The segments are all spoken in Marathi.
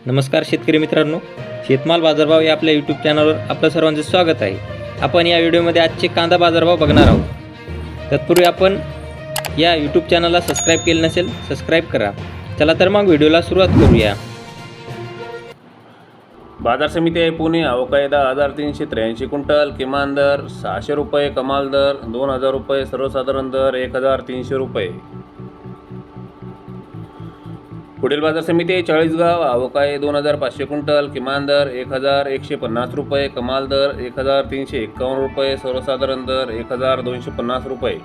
नमस्कार शेतकरी मित्रांनो, शेतमाल बाजारभाव या आपल्या यूट्यूब चॅनलवर आपलं सर्वांचं स्वागत आहे। आपण या व्हिडिओमध्ये आजचे कांदा बाजारभाव बघणार आहोत। तत्पूर्वी आपण या यूट्यूब चॅनलला सबस्क्राइब केले नसेल सबस्क्राइब करा। चला तर मग व्हिडिओला सुरुवात करूया। बाजार समिती आहे पुणे। अवकाळी 10,383 क्विंटल, किमान दर 600 रुपये, कमाल दर 2,000 रुपये, सर्वसाधारण दर 1,300 रुपये। पुढील बाजार समिती आहे चाळीसगाव। अवकाळी 2,500 क्विंटल, किमान दर 1,150 रुपये, कमाल दर 1,351 रुपये, सर्वसाधारण दर 1,250 रुपये।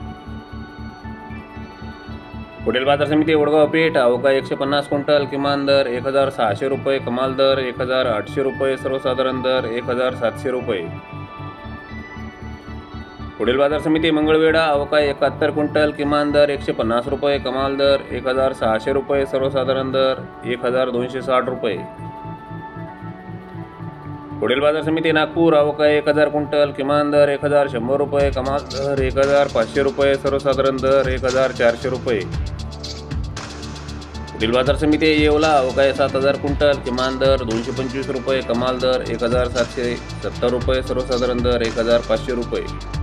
पुढील बाजार समिती वडगाव पेठ। अवकाळी 150 क्विंटल, किमान दर 1,600 रुपये, कमाल दर 1,800 रुपये, सर्वसाधारण दर 1,700 रुपये। पुढील बाजार समिती मंगळवेढा। अवकाळी 71 क्विंटल, किमान दर 150 रुपये, कमाल दर 1,600 रुपये, सर्वसाधारण दर 1,260 रुपये। पुढील बाजार समिती नागपूर। अवकाळी 1,000 क्विंटल, किमान दर 1,100 रुपये, कमाल दर 1,500 रुपये, सर्वसाधारण दर 1,400 रुपये। पुढील बाजार समिती येवला। अवकाळी 7,000 क्विंटल, किमान दर 225 रुपये, कमाल दर 1,770 रुपये, सर्वसाधारण दर 1,500 रुपये।